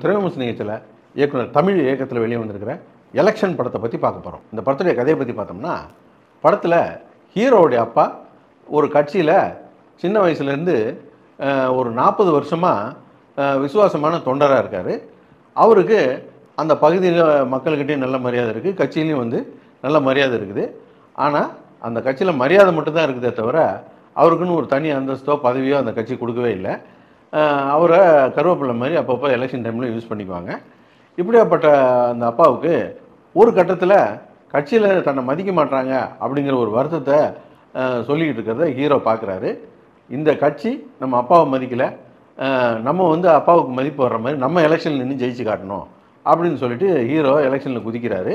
திரைவிமர்சன நிகழ்ச்சியில் இயக்குனர் தமிழ் இயக்கத்தில் வெளியே வந்திருக்கிற எலெக்ஷன் படத்தை பற்றி பார்க்க போகிறோம். இந்த படத்துடைய கதையை பற்றி பார்த்தோம்னா, படத்தில் ஹீரோவுடைய அப்பா ஒரு கட்சியில் சின்ன வயசுலேருந்து ஒரு 40 வருஷமாக விசுவாசமான தொண்டராக இருக்கார். அவருக்கு அந்த பகுதியில் மக்கள்கிட்டையும் நல்ல மரியாதை இருக்குது, கட்சியிலையும் வந்து நல்ல மரியாதை இருக்குது. ஆனால் அந்த கட்சியில் மரியாதை மட்டும்தான் இருக்குதே தவிர அவருக்குன்னு ஒரு தனி அந்தஸ்தோ பதவியோ அந்த கட்சி கொடுக்கவே இல்லை. அவரை கருவேப்பிலை மாதிரி அப்பப்போ எலெக்ஷன் டைமில் யூஸ் பண்ணிக்குவாங்க. இப்படியாப்பட்ட அந்த அப்பாவுக்கு ஒரு கட்டத்தில் கட்சியில் தன்னை மதிக்க மாட்டாங்க அப்படிங்கிற ஒரு வருத்தத்தை சொல்லிக்கிட்டு இருக்கிறத ஹீரோ பார்க்குறாரு. இந்த கட்சி நம்ம அப்பாவை மதிக்கலை, நம்ம வந்து அப்பாவுக்கு மதிப்பு வர்ற மாதிரி நம்ம எலெக்ஷனில் நின்று ஜெயிச்சு காட்டணும் அப்படின்னு சொல்லிட்டு ஹீரோ எலெக்ஷனில் குதிக்கிறாரு.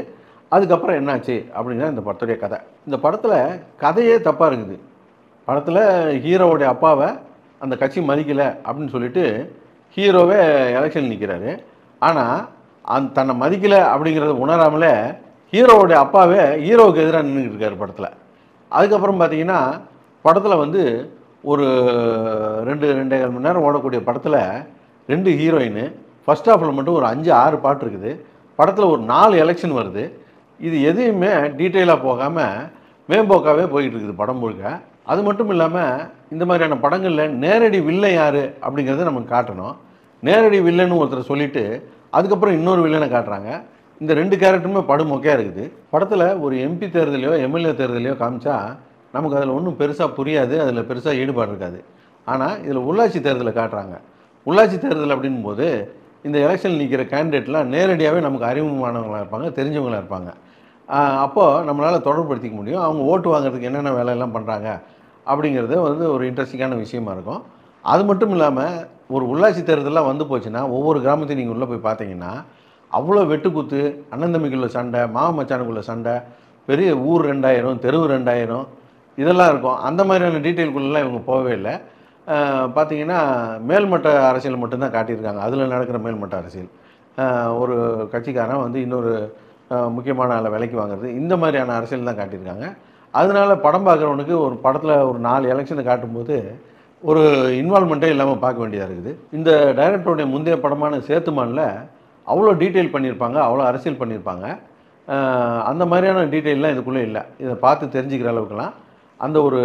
அதுக்கப்புறம் என்னாச்சு அப்படிங்கிற இந்த படத்துடைய கதை. இந்த படத்தில் கதையே தப்பாக இருக்குது. படத்தில் ஹீரோவுடைய அப்பாவை அந்த கட்சி மதிக்கலை அப்படின்னு சொல்லிட்டு ஹீரோவே எலெக்ஷன் நிற்கிறாரு. ஆனால் தன்னை மதிக்கலை அப்படிங்கிறத உணராமலே ஹீரோவுடைய அப்பாவே ஹீரோவுக்கு எதிராக நின்றுக்கிட்டு இருக்காரு படத்தில். அதுக்கப்புறம் பார்த்தீங்கன்னா படத்தில் வந்து ஒரு 2.5 மணி நேரம் ஓடக்கூடிய படத்தில் 2 ஹீரோயின், ஃபஸ்ட் ஹாஃபில் மட்டும் ஒரு 5-6 பாட்டு இருக்குது. படத்தில் ஒரு 4 எலெக்ஷன் வருது. இது எதையுமே டீட்டெயிலாக போகாமல் மேம்போக்காகவே போயிட்டு இருக்குது படம் முழுக்க. அது மட்டும் இல்லாமல் இந்த மாதிரியான படங்களில் நேரடி வில்லன் யார் அப்படிங்கிறத நமக்கு காட்டணும். நேரடி வில்லன்னு ஒருத்தர் சொல்லிவிட்டு அதுக்கப்புறம் இன்னொரு வில்லனை காட்டுறாங்க. இந்த 2 கேரக்டருமே படுமொக்கையாக இருக்குது. படத்தில் ஒரு எம்பி தேர்தலையோ எம்எல்ஏ தேர்தலையோ காமிச்சா நமக்கு அதில் ஒன்றும் பெருசாக புரியாது, அதில் பெருசாக ஈடுபாடு இருக்காது. ஆனால் இதில் உள்ளாட்சி தேர்தலை காட்டுறாங்க. உள்ளாட்சி தேர்தல் அப்படின் போது இந்த எலெக்ஷன் நிற்கிற கேண்டிடேட்லாம் நேரடியாகவே நமக்கு அறிமுகமானவங்களாக இருப்பாங்க, தெரிஞ்சவங்களாக இருப்பாங்க. அப்போது நம்மளால் தொடர்புபடுத்திக்க முடியும். அவங்க ஓட்டு வாங்குறதுக்கு என்னென்ன வேலையெல்லாம் பண்ணுறாங்க அப்படிங்கிறது வந்து ஒரு இன்ட்ரெஸ்டிங்கான விஷயமா இருக்கும். அது மட்டும் இல்லாமல் ஒரு உள்ளாட்சி தேர்தலாம் வந்து போச்சுன்னா ஒவ்வொரு கிராமத்தையும் நீங்கள் உள்ளே போய் பார்த்தீங்கன்னா அவ்வளோ வெட்டுக்குத்து, அண்ணன் தம்பிக்குள்ள சண்டை, மாம மச்சானுக்குள்ள சண்டை, பெரிய ஊர் 2000 தெருவு 2000 இதெல்லாம் இருக்கும். அந்த மாதிரியான டீட்டெயிலுக்குள்ளெலாம் இவங்க போகவே இல்லை. பார்த்திங்கன்னா மேல்மட்ட அரசியல் மட்டும்தான் காட்டியிருக்காங்க. அதில் நடக்கிற மேல்மட்ட அரசியல், ஒரு கட்சிக்காரன் வந்து இன்னொரு முக்கியமான ஆளை விலைக்கு வாங்குறது, இந்த மாதிரியான அரசியல் தான் காட்டியிருக்காங்க. அதனால படம் பார்க்குறவனுக்கு ஒரு படத்தில் ஒரு 4 எலெக்ஷனை காட்டும்போது ஒரு இன்வால்மெண்ட்டே இல்லாமல் பார்க்க வேண்டியதாக இருக்குது. இந்த டைரக்டருடைய முந்தைய படமான சேத்துமானில் அவ்வளோ டீட்டெயில் பண்ணியிருப்பாங்க, அவ்வளோ அரசியல் பண்ணியிருப்பாங்க. அந்த மாதிரியான டீட்டெயிலெலாம் இதுக்குள்ளே இல்லை. இதை பார்த்து தெரிஞ்சுக்கிற அளவுக்குலாம் அந்த ஒரு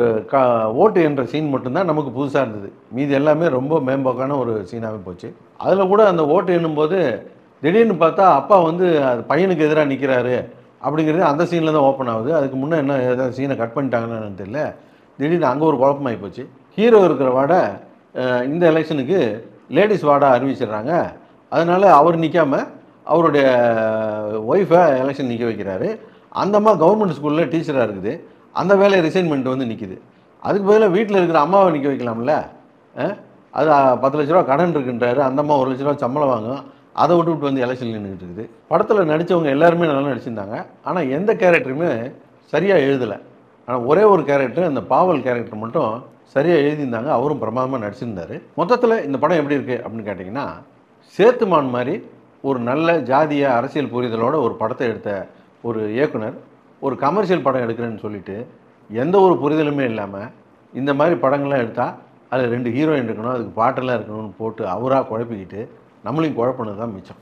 ஓட்டு என்ற சீன் மட்டும்தான் நமக்கு புதுசாக இருந்தது. மீதி எல்லாமே ரொம்ப மேம்போக்கான ஒரு சீனாகவே போச்சு. அதில் கூட அந்த ஓட்டு எண்ணும்போது திடீர்னு பார்த்தா அப்பா வந்து அது பையனுக்கு எதிராக நிற்கிறாரு அப்படிங்கிறது அந்த சீனில் தான் ஓப்பன் ஆகுது. அதுக்கு முன்னே என்ன ஏதாவது சீனை கட் பண்ணிட்டாங்கன்னு தெரியல. திடீர்னு அங்கே ஒரு குழப்பமாகி போச்சு. ஹீரோ இருக்கிற வார்டை இந்த எலெக்ஷனுக்கு லேடிஸ் வார்டாக அறிவிச்சிடுறாங்க. அதனால் அவர் நிற்காம அவருடைய ஒய்ஃபை எலெக்ஷன் நிற்க வைக்கிறாரு. அந்த அம்மா கவர்மெண்ட் ஸ்கூலில் டீச்சராக இருக்குது. அந்த வேலையை ரிசைன்மெண்ட் வந்து நிற்கிது. அதுக்கு பதிலாக வீட்டில் இருக்கிற அம்மாவை நிற்க வைக்கலாம்ல. அது 10 லட்ச ரூபா கடன் இருக்குன்றாரு. அந்த அம்மா 1 லட்ச ரூபா சம்பளம் வாங்கும். அதை விட்டு வந்து எலெக்ஷன் நின்றுக்கிட்டு இருக்குது. படத்தில் நடித்தவங்க எல்லாருமே நல்லா நடிச்சிருந்தாங்க. ஆனால் எந்த கேரக்டருமே சரியாக எழுதலை. ஆனால் ஒரே ஒரு கேரக்டர், அந்த பாவல் கேரக்டர் மட்டும் சரியாக எழுதியிருந்தாங்க. அவரும் பிரமாதமாக நடிச்சிருந்தார். மொத்தத்தில் இந்த படம் எப்படி இருக்குது அப்படின்னு கேட்டிங்கன்னா, சேத்துமான் மாதிரி ஒரு நல்ல ஜாதிய அரசியல் புரிதலோடு ஒரு படத்தை எடுத்த ஒரு இயக்குனர் ஒரு கமர்ஷியல் படம் எடுக்கிறேன்னு சொல்லிட்டு எந்த ஒரு புரிதலுமே இல்லாமல் இந்த மாதிரி படங்கள்லாம் எடுத்தால் அதில் 2 ஹீரோயின் இருக்கணும், அதுக்கு பாட்டெல்லாம் இருக்கணும்னு போட்டு அவராக குழப்பிக்கிட்டு நம்மளையும் குழப்பினது தான் மிச்சம்.